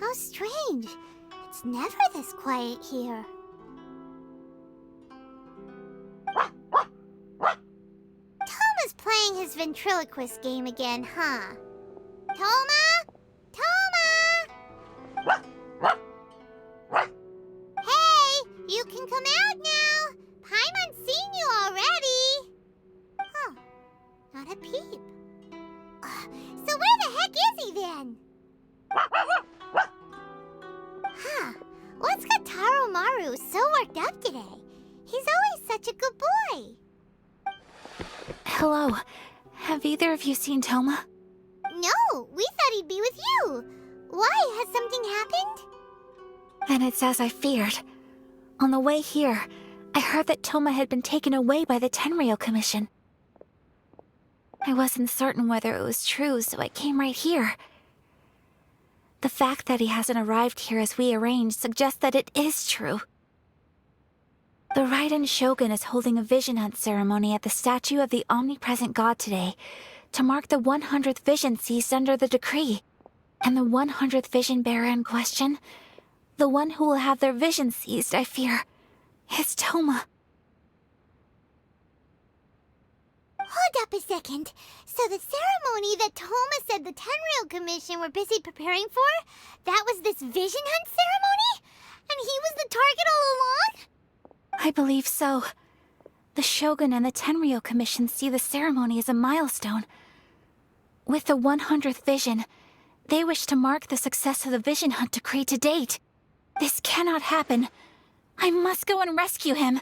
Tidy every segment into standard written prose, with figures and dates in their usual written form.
How strange. It's never this quiet here. Toma's playing his ventriloquist game again, huh? Toma? Toma! Hey, you can come out now. Paimon's seen you already. Huh, not a peep. So where the heck is he then? Huh, what's got Taro Maru so worked up today? He's always such a good boy. Hello. Have either of you seen Toma? No, we thought he'd be with you. Why? Has something happened? Then it's as I feared. On the way here, I heard that Toma had been taken away by the Tenryou Commission. I wasn't certain whether it was true, so I came right here. The fact that he hasn't arrived here as we arranged suggests that it is true. The Raiden Shogun is holding a vision hunt ceremony at the statue of the omnipresent god today to mark the 100th vision seized under the decree. And the 100th vision bearer in question, the one who will have their vision seized, I fear, is Toma. Hold up a second. So the ceremony that Toma said the Tenryou Commission were busy preparing for, that was this vision hunt ceremony? And he was the target all along? I believe so. The Shogun and the Tenryou Commission see the ceremony as a milestone. With the 100th vision, they wish to mark the success of the vision hunt decree to date. This cannot happen. I must go and rescue him.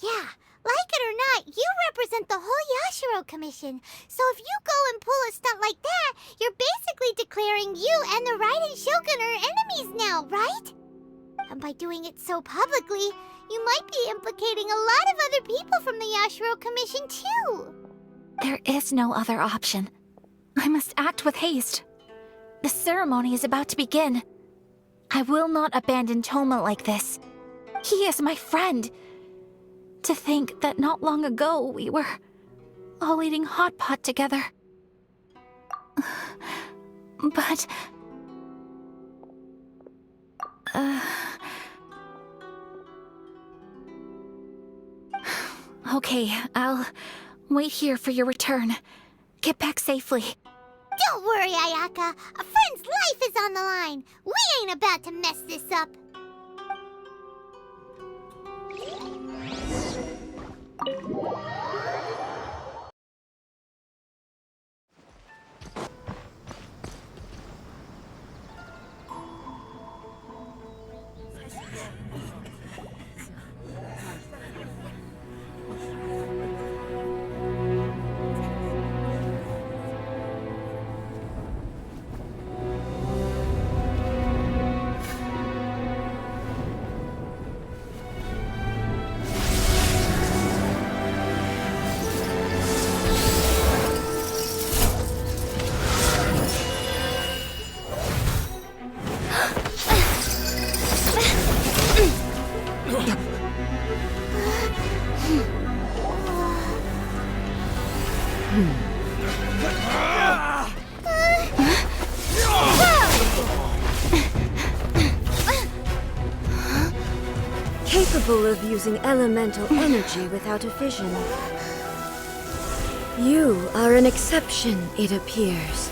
Yeah, like it or not, you represent the whole Yashiro Commission. So if you go and pull a stunt like that, you're basically declaring you and the Raiden Shogun are enemies now, right? And by doing it so publicly, you might be implicating a lot of other people from the Yashiro Commission too. There is no other option. I must act with haste. The ceremony is about to begin. I will not abandon Toma like this. He is my friend. To think that not long ago we were all eating hot pot together. But... Okay, I'll wait here for your return. Get back safely. Don't worry, Ayaka. A friend's life is on the line. We ain't about to mess this up. Capable of using elemental energy without a vision. You are an exception, it appears.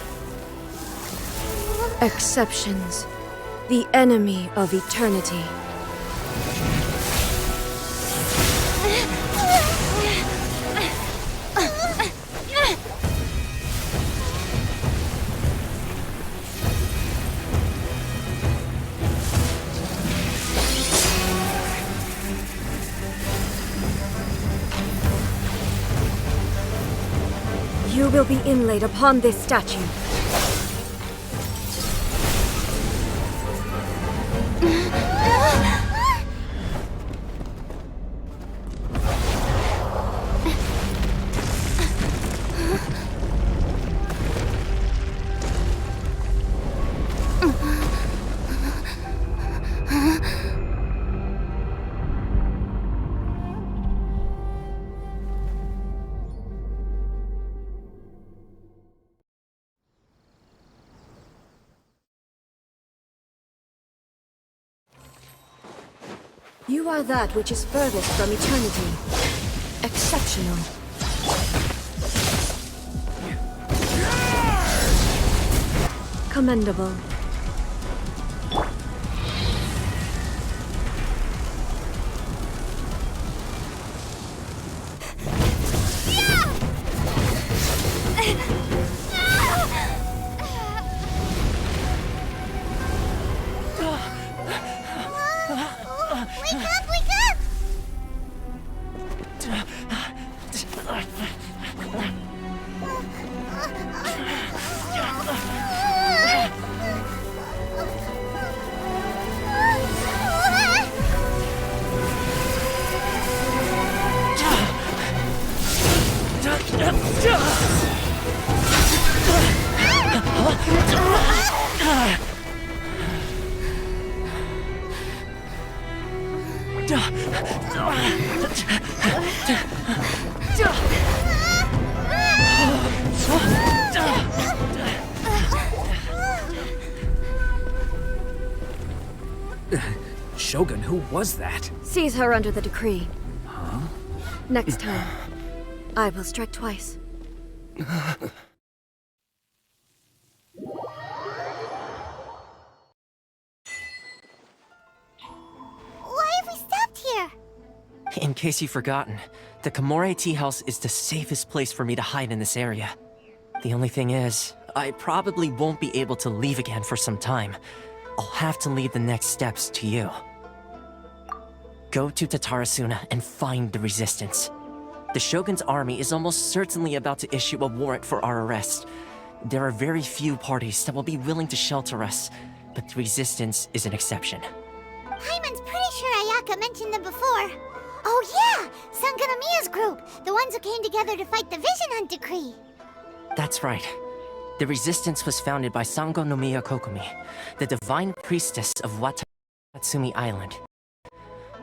Exceptions. The enemy of eternity. You will be inlaid upon this statue. You are that which is furthest from eternity. Exceptional. Commendable. Wake up, wake up! Shogun, who was that? Seize her under the decree. Huh? Next time, I will strike twice. Why have we stopped here? In case you've forgotten, the Komore Tea House is the safest place for me to hide in this area. The only thing is, I probably won't be able to leave again for some time. I'll have to leave the next steps to you. Go to Tatarasuna and find the Resistance. The Shogun's army is almost certainly about to issue a warrant for our arrest. There are very few parties that will be willing to shelter us, but the Resistance is an exception. Paimon's pretty sure Ayaka mentioned them before. Oh yeah! Sangonomiya's group! The ones who came together to fight the Vision Hunt Decree! That's right. The Resistance was founded by Sangonomiya Kokumi, the divine priestess of Watatsumi Island.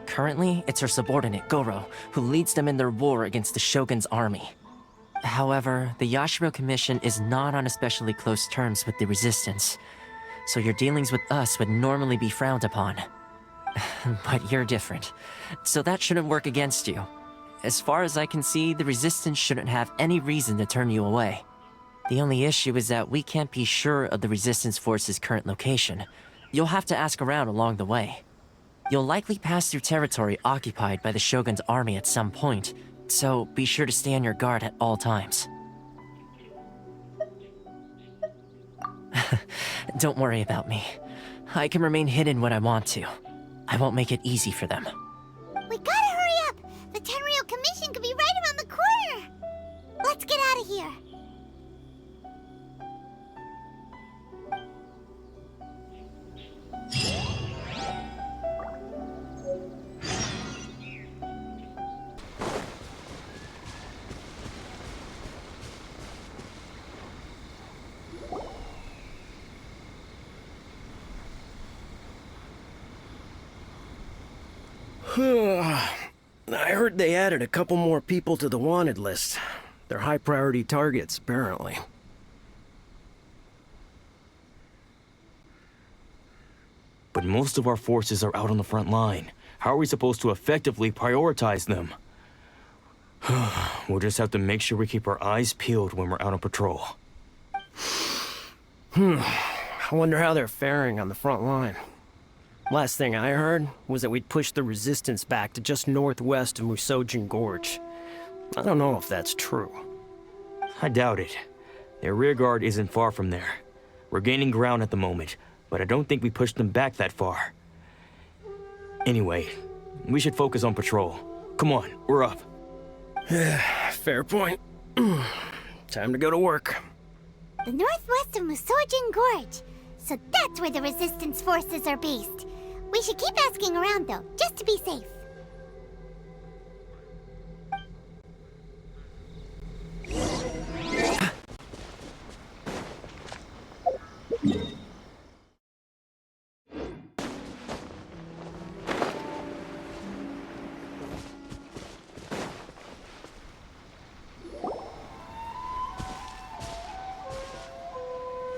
Currently, it's her subordinate, Goro, who leads them in their war against the Shogun's army. However, the Yashiro Commission is not on especially close terms with the Resistance, so your dealings with us would normally be frowned upon. But you're different, so that shouldn't work against you. As far as I can see, the Resistance shouldn't have any reason to turn you away. The only issue is that we can't be sure of the Resistance Force's current location. You'll have to ask around along the way. You'll likely pass through territory occupied by the Shogun's army at some point, so be sure to stay on your guard at all times. Don't worry about me. I can remain hidden when I want to. I won't make it easy for them. We gotta hurry up! The Tenryou Commission could be right around the corner! Let's get out of here! I heard they added a couple more people to the wanted list. They're high-priority targets, apparently. But most of our forces are out on the front line. How are we supposed to effectively prioritize them? We'll just have to make sure we keep our eyes peeled when we're out on patrol. I wonder how they're faring on the front line. Last thing I heard was that we'd pushed the Resistance back to just northwest of Musojin Gorge. I don't know if that's true. I doubt it. Their rearguard isn't far from there. We're gaining ground at the moment, but I don't think we pushed them back that far. Anyway, we should focus on patrol. Come on, we're up. Fair point. Time to go to work. The northwest of Musojin Gorge. So that's where the Resistance forces are based. We should keep asking around though, just to be safe.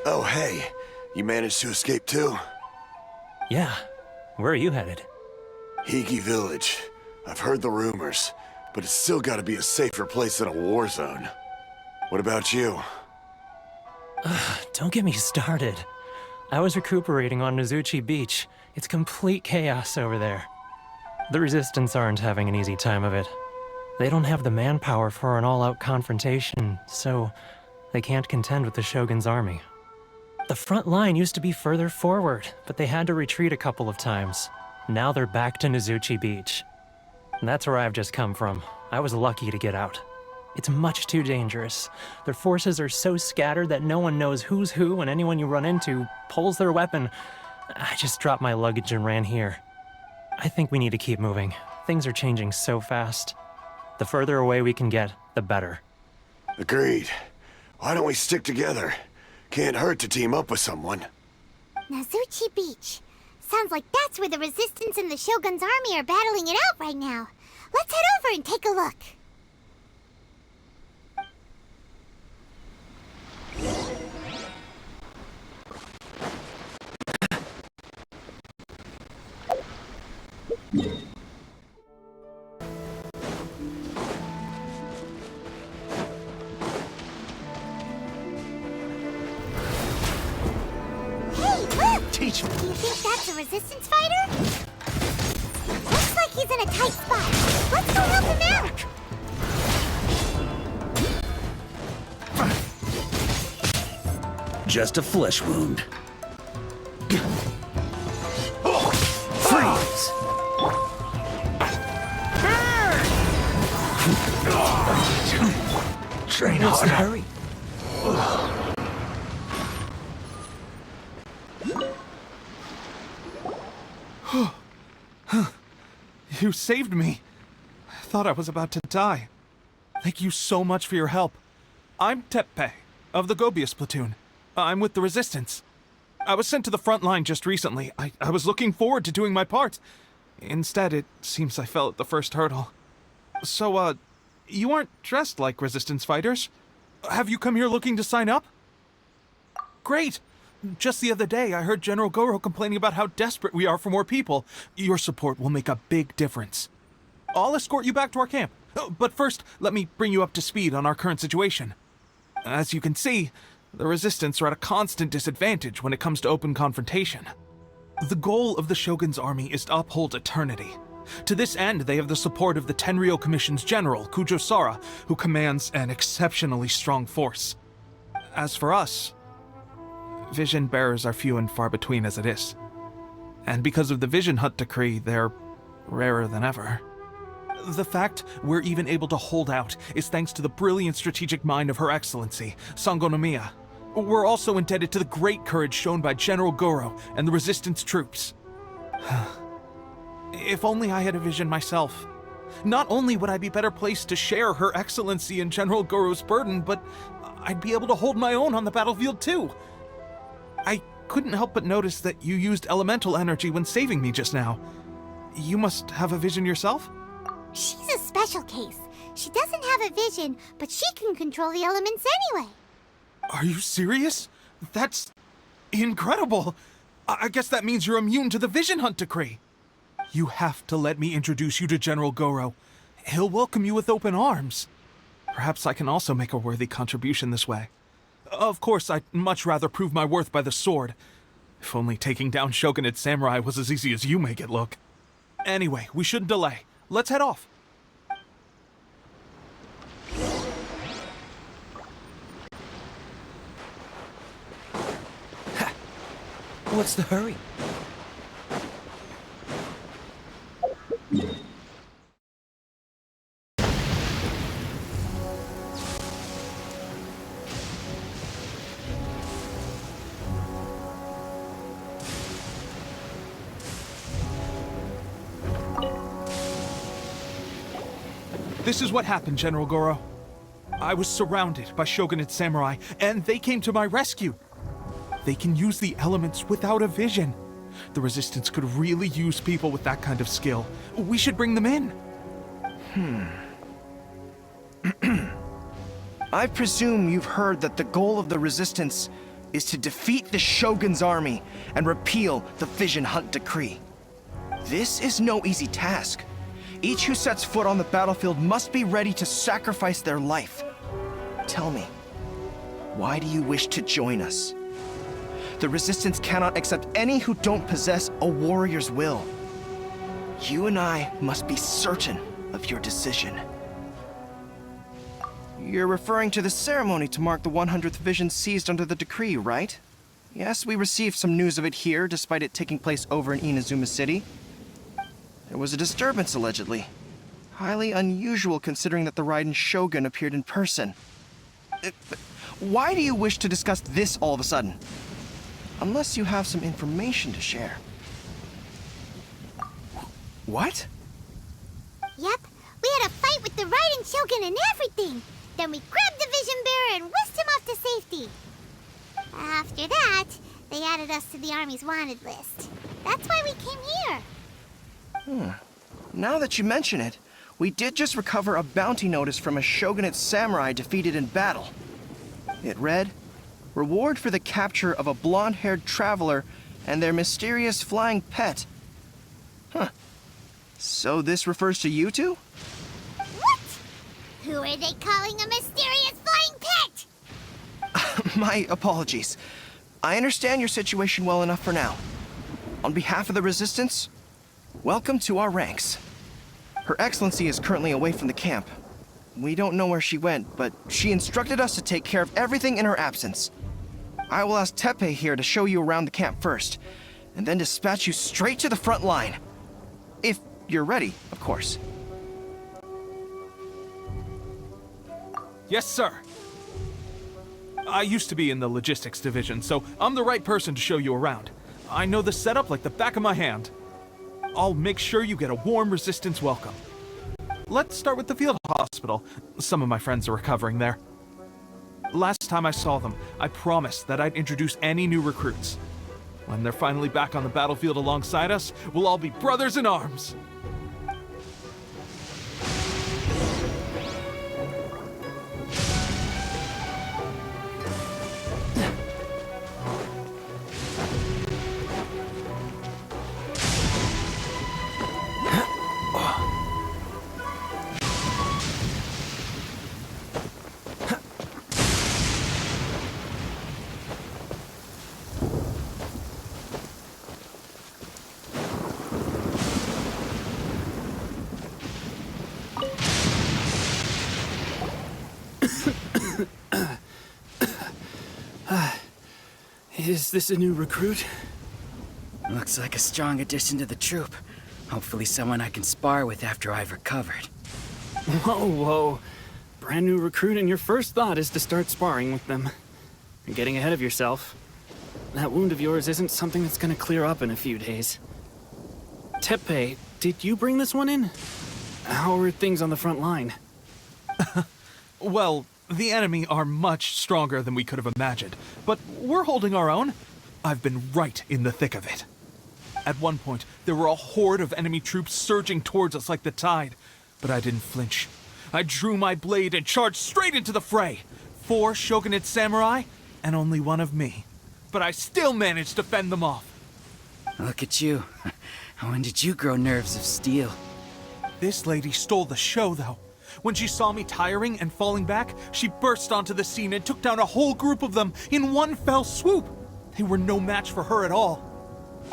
Oh, hey. You managed to escape too? Yeah. Where are you headed? Higi Village. I've heard the rumors, but it's still gotta be a safer place than a war zone. What about you? Don't get me started. I was recuperating on Nozuchi Beach. It's complete chaos over there. The Resistance aren't having an easy time of it. They don't have the manpower for an all-out confrontation, so they can't contend with the Shogun's army. The front line used to be further forward, but they had to retreat a couple of times. Now they're back to Nozuchi Beach. And that's where I've just come from. I was lucky to get out. It's much too dangerous. Their forces are so scattered that no one knows who's who, and anyone you run into pulls their weapon. I just dropped my luggage and ran here. I think we need to keep moving. Things are changing so fast. The further away we can get, the better. Agreed. Why don't we stick together? Can't hurt to team up with someone. Nozuchi Beach. Sounds like that's where the Resistance and the Shogun's army are battling it out right now. Let's head over and take a look. Teach me. Do you think that's a Resistance fighter? Looks like he's in a tight spot. Let's go help him out. Just a flesh wound. Freeze! Train harder. Hurry. You saved me. I thought I was about to die. Thank you so much for your help. I'm Teppei, of the Gobius platoon. I'm with the Resistance. I was sent to the front line just recently. I was looking forward to doing my part. Instead, it seems I fell at the first hurdle. So, you aren't dressed like Resistance fighters? Have you come here looking to sign up? Great! Just the other day, I heard General Goro complaining about how desperate we are for more people. Your support will make a big difference. I'll escort you back to our camp. But first, let me bring you up to speed on our current situation. As you can see, the Resistance are at a constant disadvantage when it comes to open confrontation. The goal of the Shogun's army is to uphold eternity. To this end, they have the support of the Tenryou Commission's general, Kujosara, who commands an exceptionally strong force. As for us, vision bearers are few and far between as it is. And because of the Vision Hut decree, they're rarer than ever. The fact we're even able to hold out is thanks to the brilliant strategic mind of Her Excellency, Sango Nomiya. We're also indebted to the great courage shown by General Goro and the Resistance troops. If only I had a vision myself. Not only would I be better placed to share Her Excellency and General Goro's burden, but I'd be able to hold my own on the battlefield too. I couldn't help but notice that you used elemental energy when saving me just now. You must have a vision yourself? She's a special case. She doesn't have a vision, but she can control the elements anyway. Are you serious? That's incredible. I guess that means you're immune to the Vision Hunt decree. You have to let me introduce you to General Goro. He'll welcome you with open arms. Perhaps I can also make a worthy contribution this way. Of course, I'd much rather prove my worth by the sword. If only taking down Shogunate samurai was as easy as you make it look. Anyway, we shouldn't delay. Let's head off. What's the hurry? This is what happened, General Goro. I was surrounded by Shogunate samurai, and they came to my rescue. They can use the elements without a vision. The Resistance could really use people with that kind of skill. We should bring them in. I presume you've heard that the goal of the Resistance is to defeat the Shogun's army and repeal the Vision Hunt decree. This is no easy task. Each who sets foot on the battlefield must be ready to sacrifice their life. Tell me, why do you wish to join us? The Resistance cannot accept any who don't possess a warrior's will. You and I must be certain of your decision. You're referring to the ceremony to mark the 100th vision seized under the decree, right? Yes, we received some news of it here, despite it taking place over in Inazuma City. There was a disturbance, allegedly. Highly unusual considering that the Raiden Shogun appeared in person. But why do you wish to discuss this all of a sudden? Unless you have some information to share. What? Yep, we had a fight with the Raiden Shogun and everything. Then we grabbed the Vision Bearer and whisked him off to safety. After that, they added us to the Army's wanted list. That's why we came here. Now that you mention it, we did just recover a bounty notice from a Shogunate samurai defeated in battle. It read, "Reward for the capture of a blonde-haired traveler and their mysterious flying pet." Huh. So this refers to you two? What? Who are they calling a mysterious flying pet? My apologies. I understand your situation well enough for now. On behalf of the Resistance, welcome to our ranks. Her Excellency is currently away from the camp. We don't know where she went, but she instructed us to take care of everything in her absence. I will ask Teppei here to show you around the camp first, and then dispatch you straight to the front line. If you're ready, of course. Yes, sir. I used to be in the logistics division, so I'm the right person to show you around. I know the setup like the back of my hand. I'll make sure you get a warm Resistance welcome. Let's start with the field hospital. Some of my friends are recovering there. Last time I saw them, I promised that I'd introduce any new recruits. When they're finally back on the battlefield alongside us, we'll all be brothers in arms. Is this a new recruit? Looks like a strong addition to the troop. Hopefully someone I can spar with after I've recovered. Whoa, whoa. Brand new recruit and your first thought is to start sparring with them. You're getting ahead of yourself. That wound of yours isn't something that's gonna clear up in a few days. Teppei, did you bring this one in? How are things on the front line? Well, the enemy are much stronger than we could have imagined, but we're holding our own. I've been right in the thick of it. At one point, there were a horde of enemy troops surging towards us like the tide, but I didn't flinch. I drew my blade and charged straight into the fray. 4 Shogunate samurai, and only 1 of me. But I still managed to fend them off. Look at you. When did you grow nerves of steel? This lady stole the show, though. When she saw me tiring and falling back, she burst onto the scene and took down a whole group of them in one fell swoop. They were no match for her at all.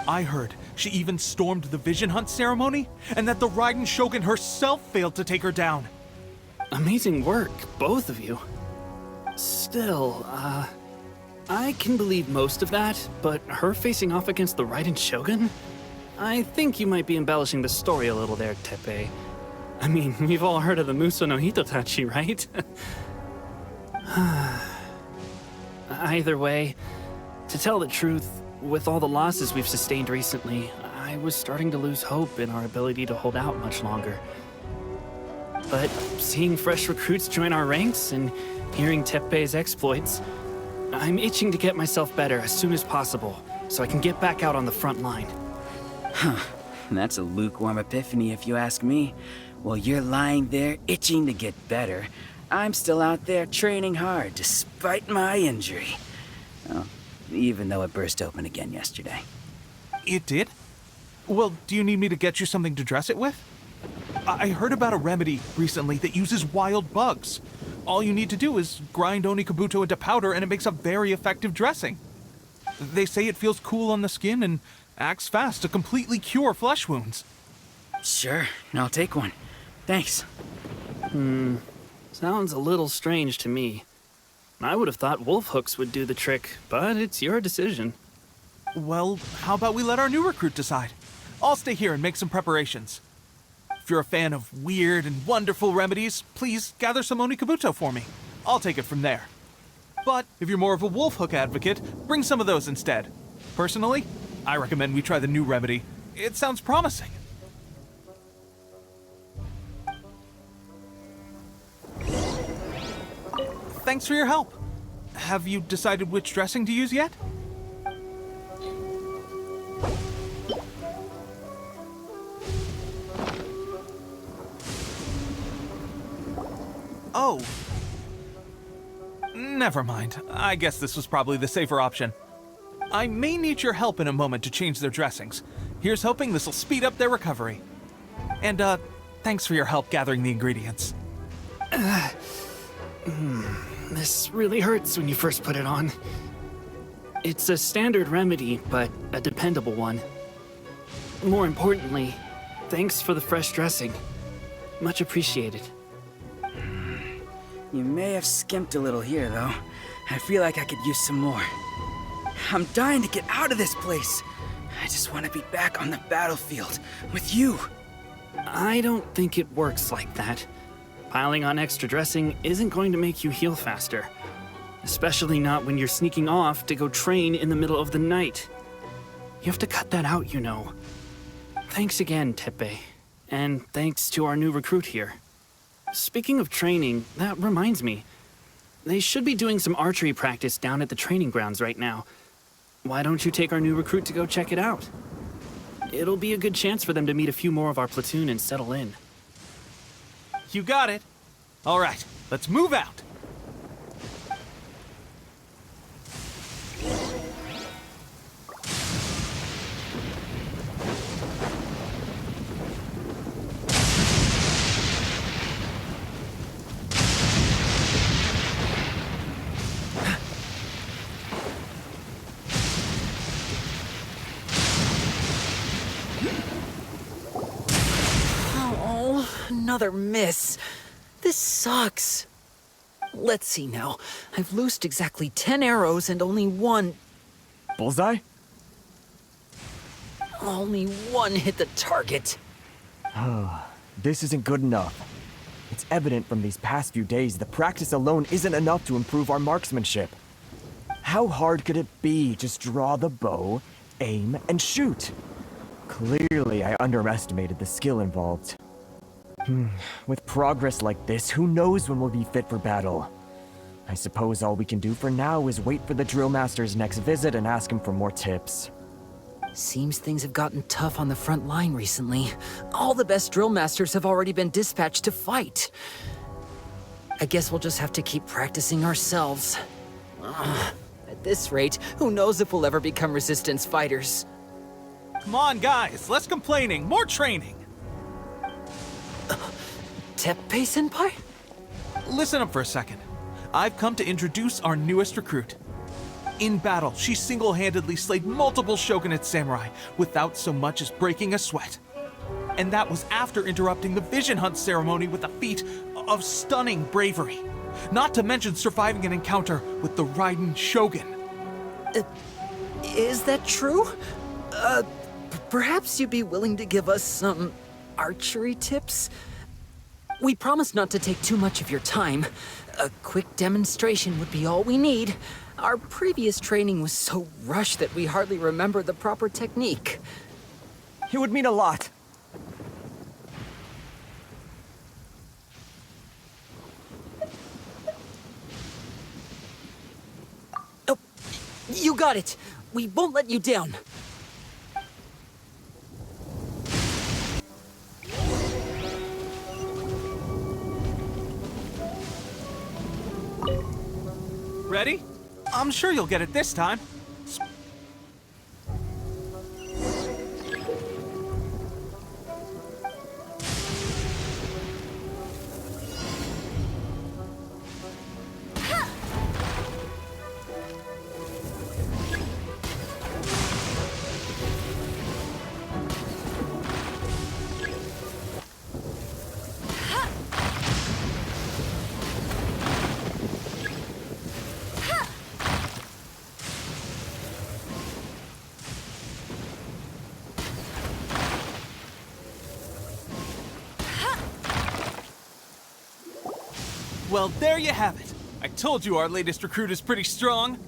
I heard she even stormed the Vision Hunt ceremony, and that the Raiden Shogun herself failed to take her down. Amazing work, both of you. Still, I can believe most of that, but her facing off against the Raiden Shogun? I think you might be embellishing the story a little there, Teppei. I mean, we've all heard of the Muso no Hitotachi, right? Either way, to tell the truth, with all the losses we've sustained recently, I was starting to lose hope in our ability to hold out much longer. But seeing fresh recruits join our ranks and hearing Teppei's exploits, I'm itching to get myself better as soon as possible, so I can get back out on the front line. Huh. That's a lukewarm epiphany if you ask me. While you're lying there itching to get better, I'm still out there training hard despite my injury. Well, even though it burst open again yesterday. It did? Well, do you need me to get you something to dress it with? I heard about a remedy recently that uses wild bugs. All you need to do is grind Onikabuto into powder and it makes a very effective dressing. They say it feels cool on the skin and acts fast to completely cure flesh wounds. Sure, I'll take one. Thanks. Sounds a little strange to me. I would have thought wolf hooks would do the trick, but it's your decision. Well, how about we let our new recruit decide? I'll stay here and make some preparations. If you're a fan of weird and wonderful remedies, please gather some Onikabuto for me. I'll take it from there. But if you're more of a wolf hook advocate, bring some of those instead. Personally, I recommend we try the new remedy. It sounds promising. Thanks for your help. Have you decided which dressing to use yet? Oh. Never mind. I guess this was probably the safer option. I may need your help in a moment to change their dressings. Here's hoping this'll speed up their recovery. And, thanks for your help gathering the ingredients. This really hurts when you first put it on. It's a standard remedy, but a dependable one. More importantly, thanks for the fresh dressing. Much appreciated. You may have skimped a little here, though. I feel like I could use some more. I'm dying to get out of this place. I just want to be back on the battlefield with you. I don't think it works like that. Piling on extra dressing isn't going to make you heal faster. Especially not when you're sneaking off to go train in the middle of the night. You have to cut that out, you know. Thanks again, Teppei. And thanks to our new recruit here. Speaking of training, that reminds me. They should be doing some archery practice down at the training grounds right now. Why don't you take our new recruit to go check it out? It'll be a good chance for them to meet a few more of our platoon and settle in. You got it. All right, let's move out. Another miss. This sucks. Let's see now. I've loosed exactly 10 arrows and only one... Bullseye? Only one hit the target. This isn't good enough. It's evident from these past few days the practice alone isn't enough to improve our marksmanship. How hard could it be? Just draw the bow, aim, and shoot. Clearly, I underestimated the skill involved. With progress like this, who knows when we'll be fit for battle? I suppose all we can do for now is wait for the drill master's next visit and ask him for more tips. Seems things have gotten tough on the front line recently. All the best drill masters have already been dispatched to fight. I guess we'll just have to keep practicing ourselves. At this rate, who knows if we'll ever become resistance fighters? Come on, guys, less complaining, more training. Teppei-senpai? Listen up for a second. I've come to introduce our newest recruit. In battle, she single-handedly slayed multiple shogunate samurai without so much as breaking a sweat. And that was after interrupting the vision hunt ceremony with a feat of stunning bravery. Not to mention surviving an encounter with the Raiden Shogun. Is that true? Perhaps you'd be willing to give us some archery tips? We promise not to take too much of your time. A quick demonstration would be all we need. Our previous training was so rushed that we hardly remember the proper technique. It would mean a lot. Oh, you got it. We won't let you down. Ready? I'm sure you'll get it this time. Well, there you have it. I told you our latest recruit is pretty strong.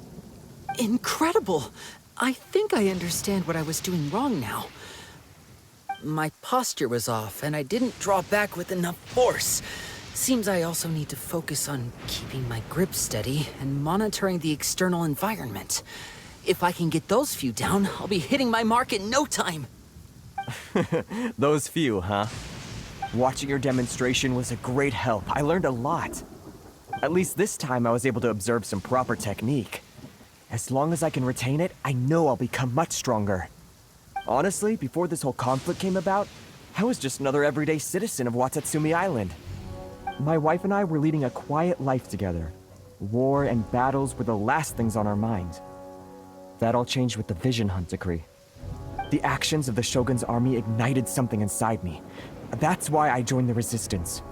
Incredible! I think I understand what I was doing wrong now. My posture was off, and I didn't draw back with enough force. Seems I also need to focus on keeping my grip steady and monitoring the external environment. If I can get those few down, I'll be hitting my mark in no time. Those few, huh? Watching your demonstration was a great help. I learned a lot. At least this time I was able to observe some proper technique. As long as I can retain it, I know I'll become much stronger. Honestly, before this whole conflict came about, I was just another everyday citizen of Watatsumi Island. My wife and I were leading a quiet life together. War and battles were the last things on our mind. That all changed with the Vision Hunt decree. The actions of the Shogun's army ignited something inside me. That's why I joined the Resistance.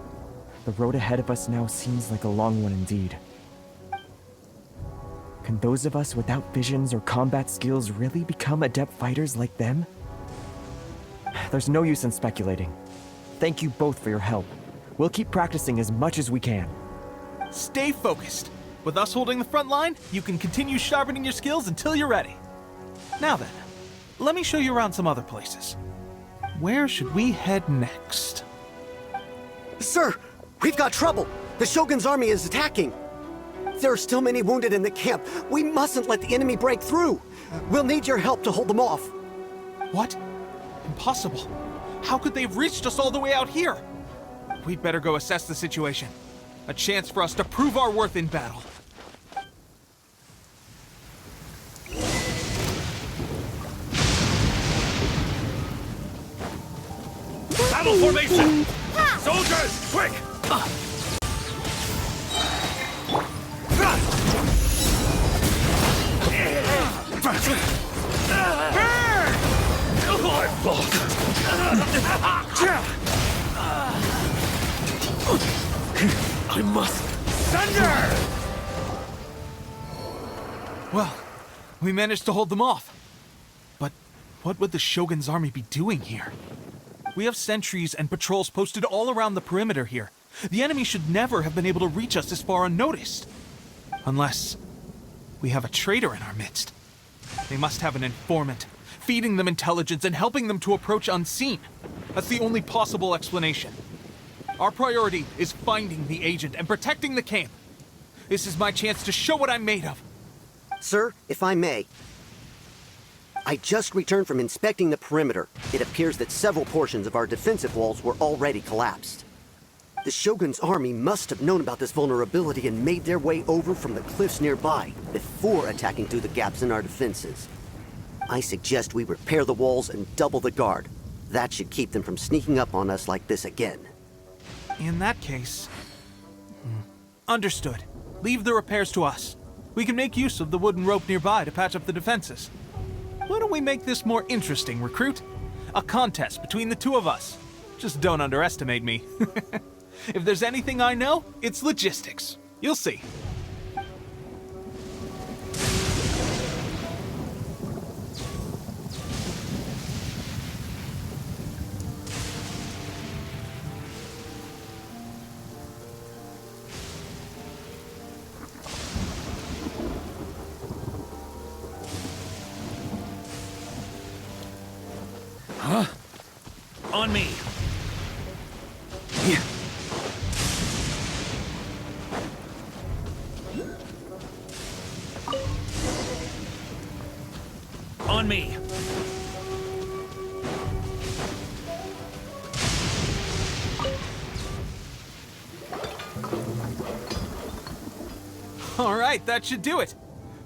The road ahead of us now seems like a long one indeed. Can those of us without visions or combat skills really become adept fighters like them? There's no use in speculating. Thank you both for your help. We'll keep practicing as much as we can. Stay focused. With us holding the front line, you can continue sharpening your skills until you're ready. Now then, let me show you around some other places. Where should we head next? Sir, we've got trouble. The Shogun's army is attacking. There are still many wounded in the camp. We mustn't let the enemy break through. We'll need your help to hold them off. What? Impossible. How could they have reached us all the way out here? We'd better go assess the situation. A chance for us to prove our worth in battle. Battle formation! Soldiers, quick! My fault. I must surrender! Well, we managed to hold them off. But what would the Shogun's army be doing here? We have sentries and patrols posted all around the perimeter here. The enemy should never have been able to reach us this far unnoticed. Unless we have a traitor in our midst. They must have an informant, feeding them intelligence and helping them to approach unseen. That's the only possible explanation. Our priority is finding the agent and protecting the camp. This is my chance to show what I'm made of. Sir, if I may. I just returned from inspecting the perimeter. It appears that several portions of our defensive walls were already collapsed. The Shogun's army must have known about this vulnerability and made their way over from the cliffs nearby before attacking through the gaps in our defenses. I suggest we repair the walls and double the guard. That should keep them from sneaking up on us like this again. In that case... Understood. Leave the repairs to us. We can make use of the wooden rope nearby to patch up the defenses. Why don't we make this more interesting, recruit? A contest between the two of us. Just don't underestimate me. If there's anything I know, it's logistics. You'll see. Huh? On me. On me. All right, that should do it.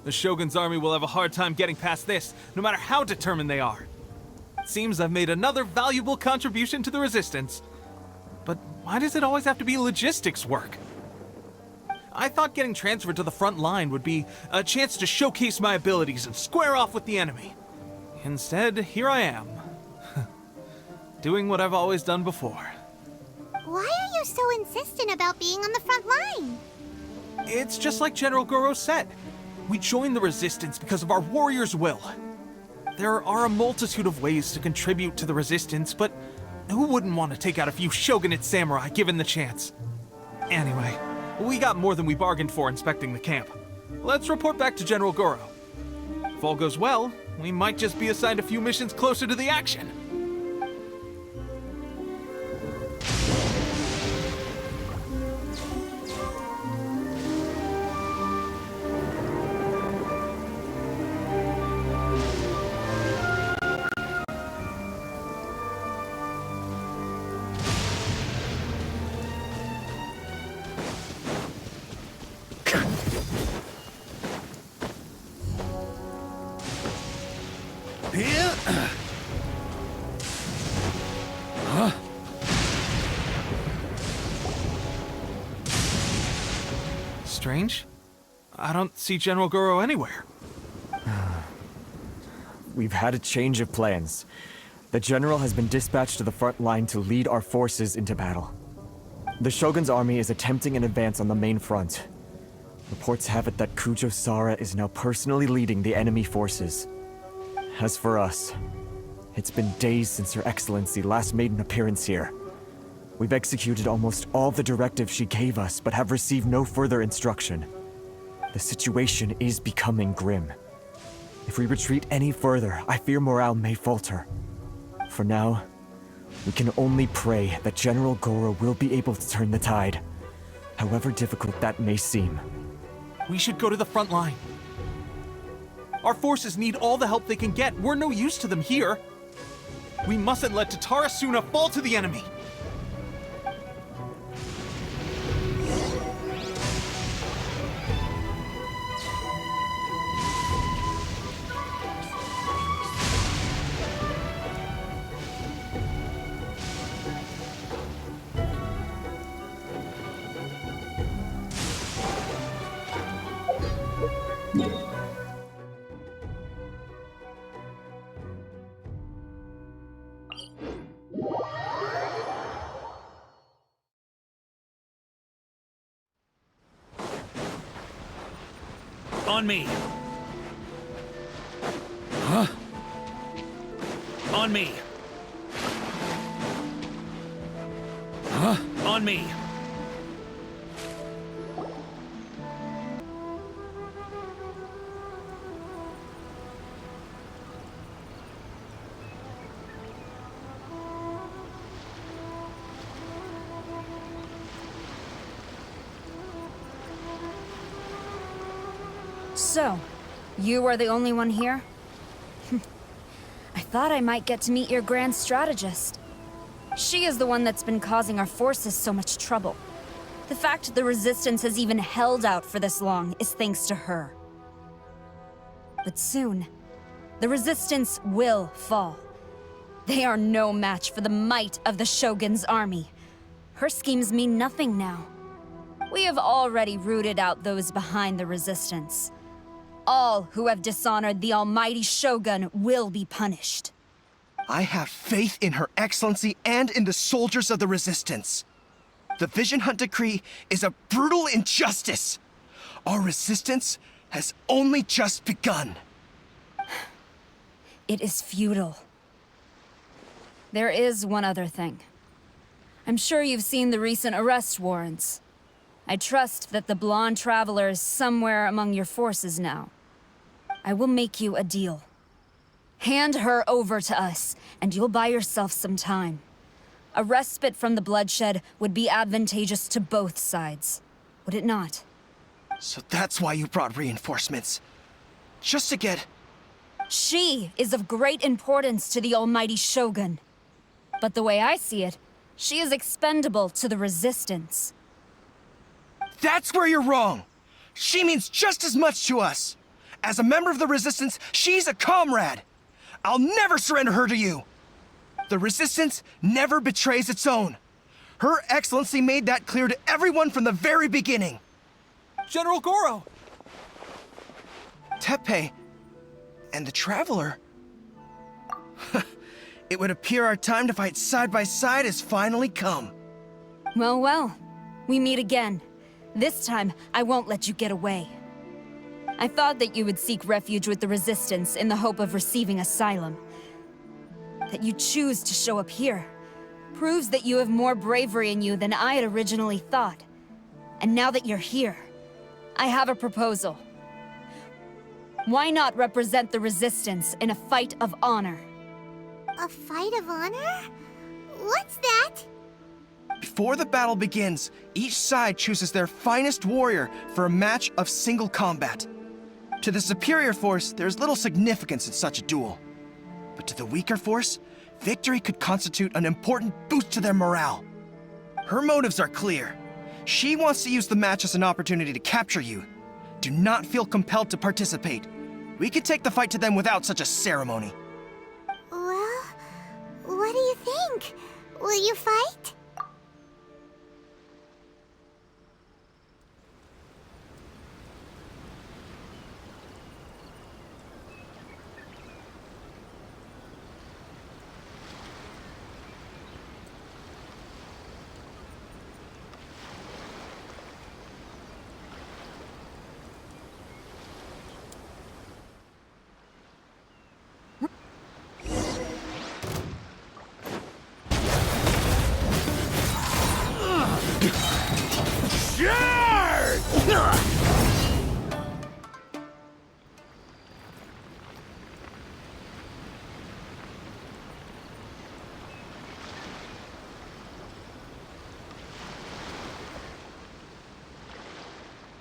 The Shogun's army will have a hard time getting past this, no matter how determined they are. It seems I've made another valuable contribution to the Resistance. But why does it always have to be logistics work? I thought getting transferred to the front line would be a chance to showcase my abilities and square off with the enemy. Instead, here I am. Doing what I've always done before. Why are you so insistent about being on the front line? It's just like General Goro said. We joined the Resistance because of our warrior's will. There are a multitude of ways to contribute to the Resistance, but who wouldn't want to take out a few shogunate samurai given the chance? Anyway, We got more than we bargained for inspecting the camp. Let's report back to General Goro. If all goes well, we might just be assigned a few missions closer to the action. Strange. I don't see General Goro anywhere. We've had a change of plans. The General has been dispatched to the front line to lead our forces into battle. The Shogun's army is attempting an advance on the main front. Reports have it that Kujo Sara is now personally leading the enemy forces. As for us, it's been days since Her Excellency last made an appearance here. We've executed almost all the directives she gave us, but have received no further instruction. The situation is becoming grim. If we retreat any further, I fear morale may falter. For now, we can only pray that General Goro will be able to turn the tide, however difficult that may seem. We should go to the front line. Our forces need all the help they can get. We're no use to them here. We mustn't let Tatara Suna fall to the enemy. On me. Huh? On me. Huh? On me. So, you are the only one here? I thought I might get to meet your grand strategist. She is the one that's been causing our forces so much trouble. The fact the Resistance has even held out for this long is thanks to her. But soon, the Resistance will fall. They are no match for the might of the Shogun's army. Her schemes mean nothing now. We have already rooted out those behind the Resistance. All who have dishonored the almighty Shogun will be punished. I have faith in Her Excellency and in the soldiers of the Resistance. The Vision Hunt Decree is a brutal injustice. Our resistance has only just begun. It is futile. There is one other thing. I'm sure you've seen the recent arrest warrants. I trust that the blonde traveler is somewhere among your forces now. I will make you a deal. Hand her over to us, and you'll buy yourself some time. A respite from the bloodshed would be advantageous to both sides, would it not? So that's why you brought reinforcements. Just to get... She is of great importance to the almighty Shogun. But the way I see it, she is expendable to the Resistance. That's where you're wrong! She means just as much to us! As a member of the Resistance, she's a comrade! I'll never surrender her to you! The Resistance never betrays its own. Her Excellency made that clear to everyone from the very beginning. General Goro! Teppei and the Traveler. It would appear our time to fight side by side has finally come. Well, well. We meet again. This time, I won't let you get away. I thought that you would seek refuge with the Resistance in the hope of receiving asylum. That you choose to show up here proves that you have more bravery in you than I had originally thought. And now that you're here, I have a proposal. Why not represent the Resistance in a fight of honor? A fight of honor? What's that? Before the battle begins, each side chooses their finest warrior for a match of single combat. To the superior force, there is little significance in such a duel. But to the weaker force, victory could constitute an important boost to their morale. Her motives are clear. She wants to use the match as an opportunity to capture you. Do not feel compelled to participate. We could take the fight to them without such a ceremony. Well, what do you think? Will you fight?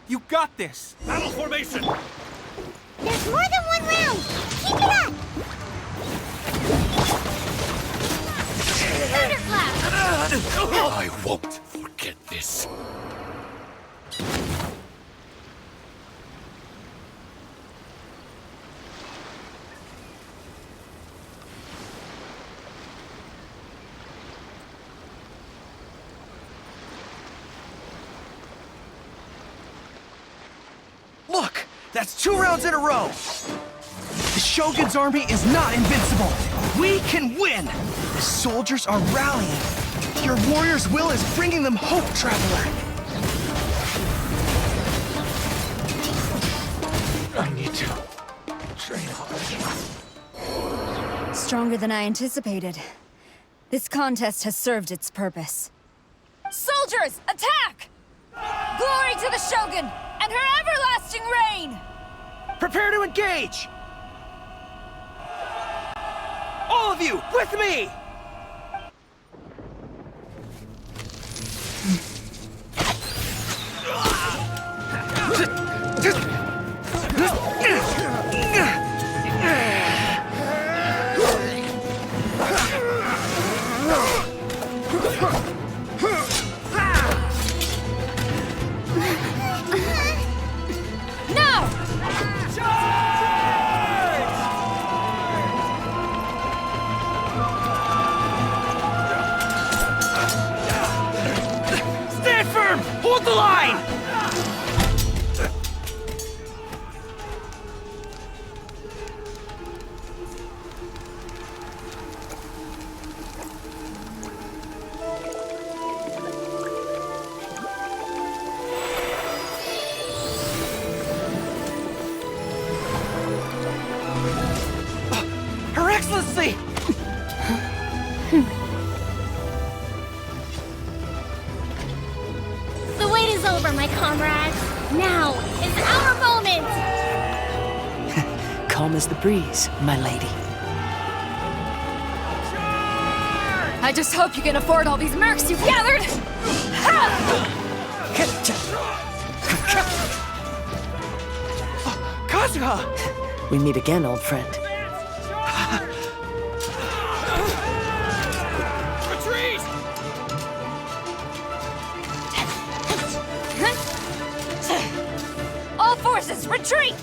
You got this! Battle formation! There's more than one round! Keep it up! Thunderclap! I won't forget this. Look! That's 2 rounds in a row! The Shogun's army is not invincible! We can win! The soldiers are rallying! Your warrior's will is bringing them hope, Traveler! I need to train hard. Stronger than I anticipated. This contest has served its purpose. Soldiers, attack! Glory to the Shogun and her everlasting reign! Prepare to engage! All of you, with me! Hold the line! Her Excellency! The wait is over, my comrades. Now is our moment! Calm as the breeze, my lady. I just hope you can afford all these mercs you've gathered! Kazuha! We meet again, old friend. Retreat! All forces, retreat!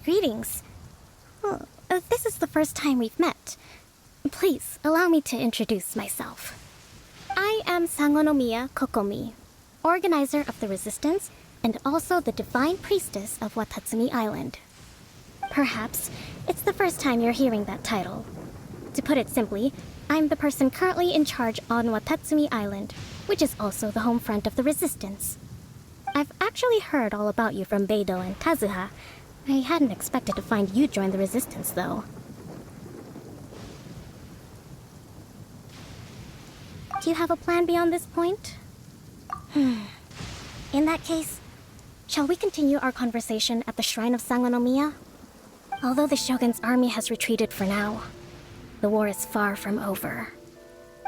Greetings. Well, this is the first time we've met. Please, allow me to introduce myself. I am Sangonomiya Kokomi, organizer of the Resistance and also the Divine Priestess of Watatsumi Island. Perhaps it's the first time you're hearing that title. To put it simply, I'm the person currently in charge on Watatsumi Island, which is also the home front of the Resistance. I've actually heard all about you from Beidou and Kazuha. I hadn't expected to find you join the Resistance, though. Do you have a plan beyond this point? In that case, shall we continue our conversation at the shrine of Sangonomiya? Although the Shogun's army has retreated for now, the war is far from over.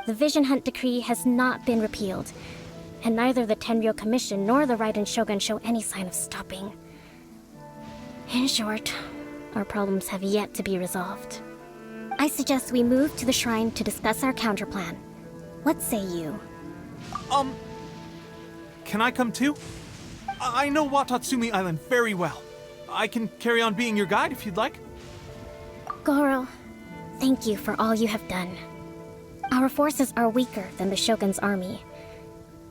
The Vision Hunt Decree has not been repealed, and neither the Tenryou Commission nor the Raiden Shogun show any sign of stopping. In short, our problems have yet to be resolved. I suggest we move to the shrine to discuss our counterplan. What say you? Can I come too? I know Watatsumi Island very well. I can carry on being your guide if you'd like. Goro, thank you for all you have done. Our forces are weaker than the Shogun's army,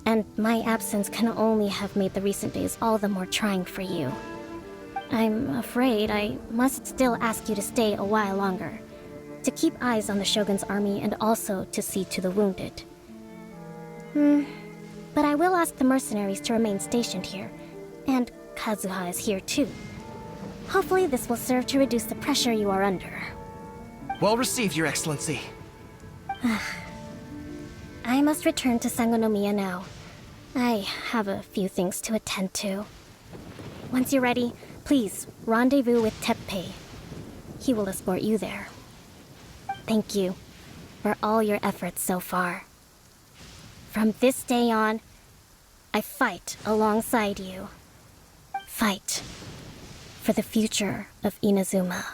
and my absence can only have made the recent days all the more trying for you. I'm afraid I must still ask you to stay a while longer, to keep eyes on the Shogun's army and also to see to the wounded. But I will ask the mercenaries to remain stationed here, and Kazuha is here too. Hopefully this will serve to reduce the pressure you are under. Well received, Your Excellency. I must return to Sangonomiya now. I have a few things to attend to. Once you're ready, please rendezvous with Teppei. He will escort you there. Thank you for all your efforts so far. From this day on, I fight alongside you. Fight for the future of Inazuma.